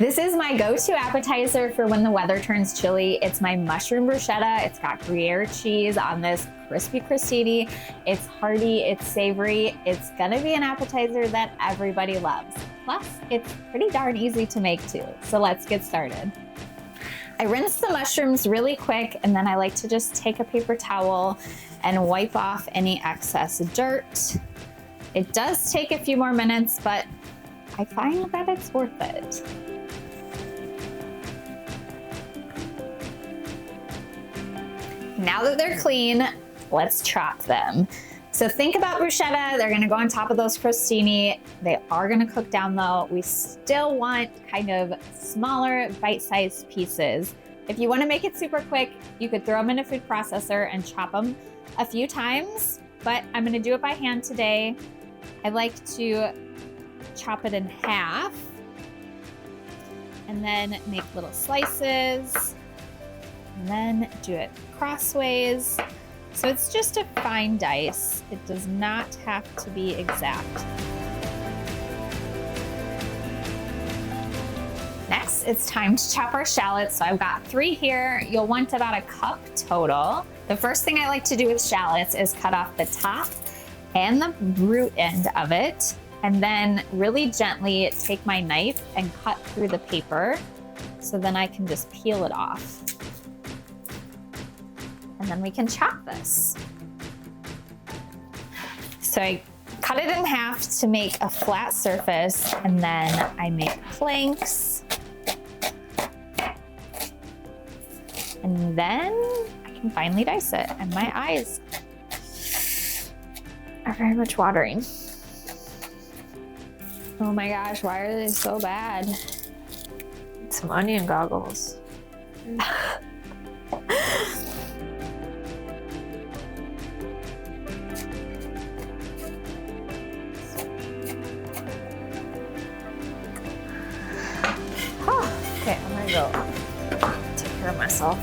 This is my go-to appetizer for when the weather turns chilly. It's my mushroom bruschetta. It's got Gruyere cheese on this crispy crostini. It's hearty, it's savory. It's gonna be an appetizer that everybody loves. Plus, it's pretty darn easy to make too. So let's get started. I rinse the mushrooms really quick, and then I like to just take a paper towel and wipe off any excess dirt. It does take a few more minutes, but I find that it's worth it. Now that they're clean, let's chop them. So think about bruschetta, they're gonna go on top of those crostini. They are gonna cook down though. We still want kind of smaller, bite-sized pieces. If you wanna make it super quick, you could throw them in a food processor and chop them a few times, but I'm gonna do it by hand today. I like to chop it in half and then make little slices and then do it crossways. So it's just a fine dice. It does not have to be exact. Next, it's time to chop our shallots. So I've got 3 here. You'll want about a cup total. The first thing I like to do with shallots is cut off the top and the root end of it, and then really gently take my knife and cut through the paper so then I can just peel it off. And then we can chop this. So I cut it in half to make a flat surface, and then I make planks. And then I can finally dice it, and my eyes are very much watering. Oh my gosh, why are they so bad? Some onion goggles. Okay, I'm gonna go take care of myself.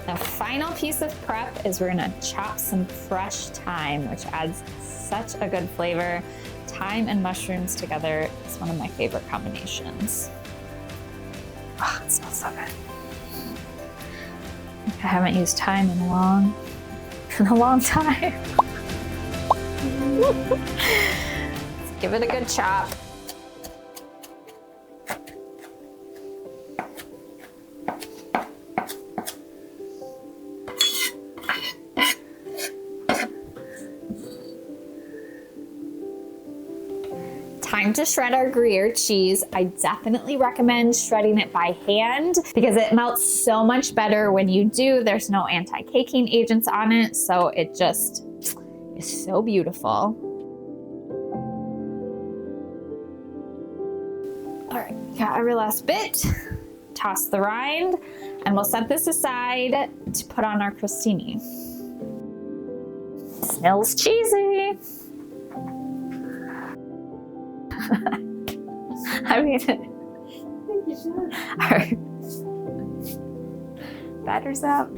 The final piece of prep is we're gonna chop some fresh thyme, which adds such a good flavor. Thyme and mushrooms together is one of my favorite combinations. Oh, it smells so good. I haven't used thyme in a long time. Let's give it a good chop. Time to shred our Gruyere cheese. I definitely recommend shredding it by hand because it melts so much better when you do. There's no anti-caking agents on it, so it just is so beautiful. All right, got every last bit. Toss the rind, and we'll set this aside to put on our crostini. Smells cheesy. I mean, all right. Batter's up.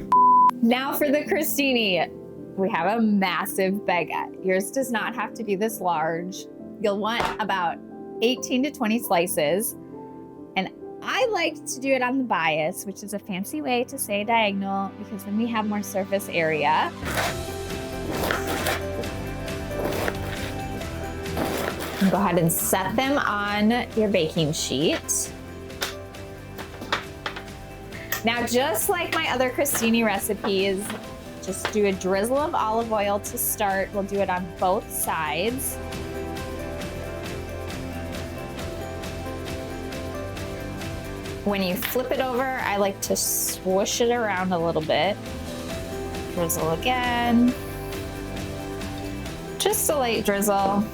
Now for the crostini. We have a massive baguette. Yours does not have to be this large. You'll want about 18 to 20 slices. And I like to do it on the bias, which is a fancy way to say diagonal because then we have more surface area. Go ahead and set them on your baking sheet. Now, just like my other crostini recipes, just do a drizzle of olive oil to start. We'll do it on both sides. When you flip it over, I like to swoosh it around a little bit. Drizzle again. Just a light drizzle.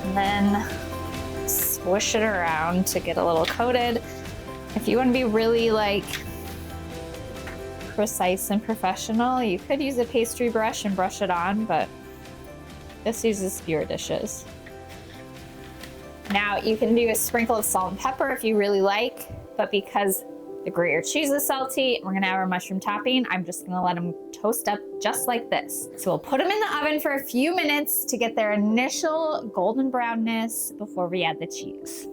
And then swoosh it around to get a little coated. If you want to be really like precise and professional, you could use a pastry brush and brush it on, but this uses skewer dishes. Now you can do a sprinkle of salt and pepper if you really like, but because the Gruyere cheese is salty and we're gonna have our mushroom topping, I'm just gonna let them toast up just like this. So we'll put them in the oven for a few minutes to get their initial golden brownness before we add the cheese.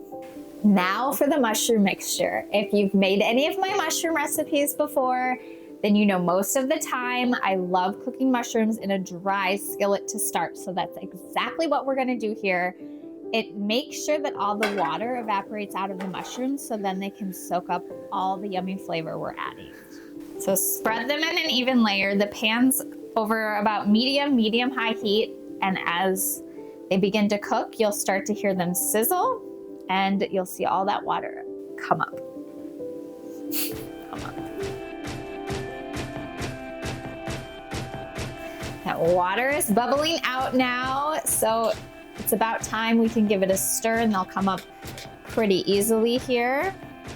Now for the mushroom mixture. If you've made any of my mushroom recipes before, then you know most of the time I love cooking mushrooms in a dry skillet to start. So that's exactly what we're gonna do here. It makes sure that all the water evaporates out of the mushrooms so then they can soak up all the yummy flavor we're adding. So spread them in an even layer. The pan's over about medium-high heat. And as they begin to cook, you'll start to hear them sizzle and you'll see all that water come up. That water is bubbling out now, so it's about time we can give it a stir and they'll come up pretty easily here.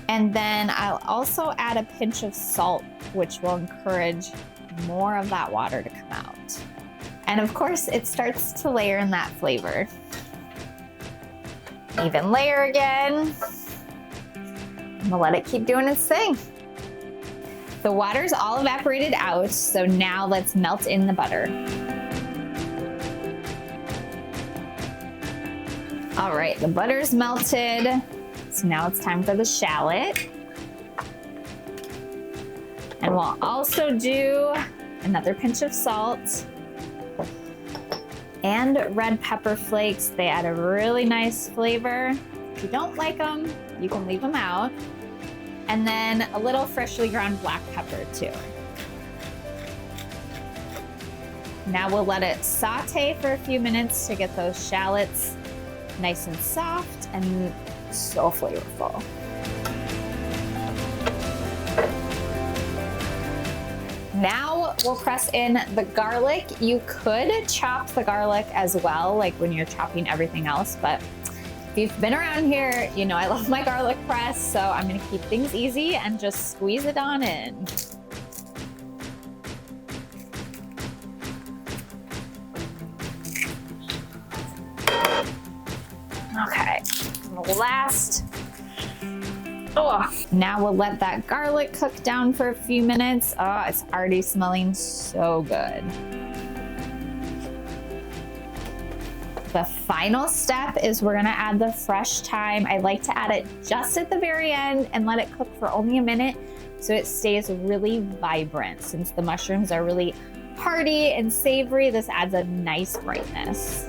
And then I'll also add a pinch of salt, which will encourage more of that water to come out. And of course, it starts to layer in that flavor. Even layer again. And we'll let it keep doing its thing. The water's all evaporated out, so now let's melt in the butter. All right, the butter's melted. So now it's time for the shallot. And we'll also do another pinch of salt and red pepper flakes. They add a really nice flavor. If you don't like them, you can leave them out. And then a little freshly ground black pepper too. Now we'll let it saute for a few minutes to get those shallots nice and soft and so flavorful. Now we'll press in the garlic. You could chop the garlic as well, like when you're chopping everything else, but if you've been around here, you know I love my garlic press, so I'm gonna keep things easy and just squeeze it on in. Okay, last. Oh, now we'll let that garlic cook down for a few minutes. Oh, it's already smelling so good. The final step is we're gonna add the fresh thyme. I like to add it just at the very end and let it cook for only a minute so it stays really vibrant. Since the mushrooms are really hearty and savory, this adds a nice brightness.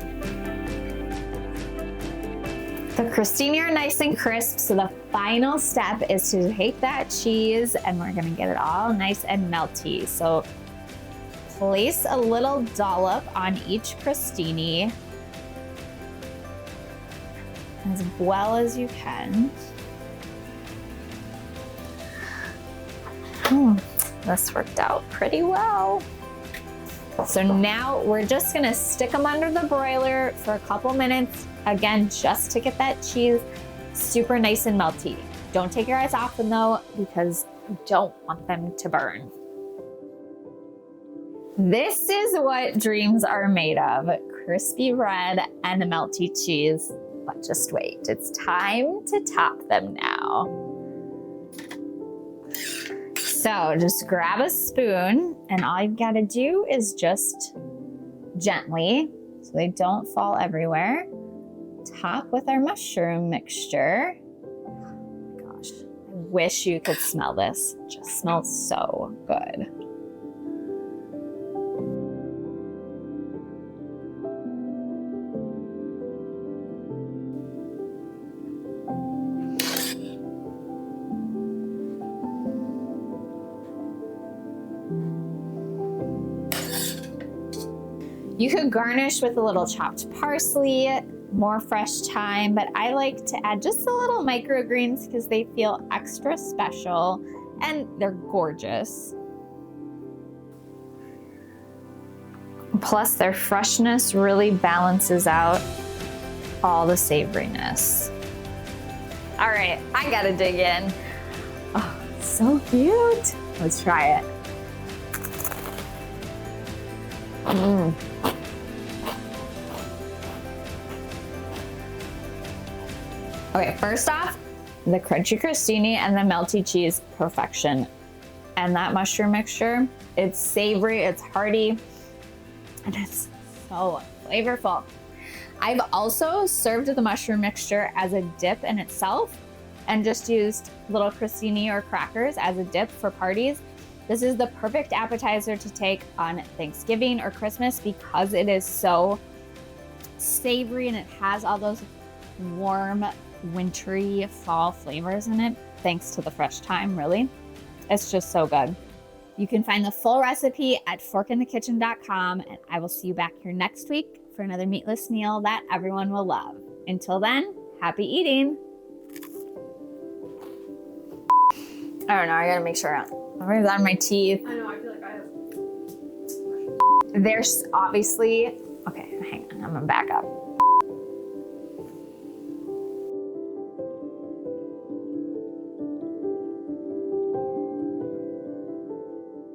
The crostini are nice and crisp, so the final step is to take that cheese and we're gonna get it all nice and melty. So place a little dollop on each crostini as well as you can. This worked out pretty well. So now we're just gonna stick them under the broiler for a couple minutes, again, just to get that cheese super nice and melty. Don't take your eyes off them though, because you don't want them to burn. This is what dreams are made of, crispy bread and a melty cheese. But just wait, it's time to top them now. So just grab a spoon and all you've gotta do is just gently, so they don't fall everywhere, top with our mushroom mixture. Oh my gosh, I wish you could smell this. It just smells so good. You could garnish with a little chopped parsley, more fresh thyme, but I like to add just a little microgreens because they feel extra special and they're gorgeous. Plus their freshness really balances out all the savoriness. All right, I gotta dig in. Oh, so cute. Let's try it. Okay, first off, the crunchy crostini and the melty cheese, perfection. and that mushroom mixture. It's savory, it's hearty, and it's so flavorful. I've also served the mushroom mixture as a dip in itself and just used little crostini or crackers as a dip for parties. This is the perfect appetizer to take on Thanksgiving or Christmas because it is so savory and it has all those warm, wintry fall flavors in it, thanks to the fresh thyme, really. It's just so good. You can find the full recipe at forkinthekitchen.com, and I will see you back here next week for another meatless meal that everyone will love. Until then, happy eating. I don't know, I gotta make sure everything's on my teeth. I know, I feel like I have. There's obviously, okay, hang on, I'm gonna back up.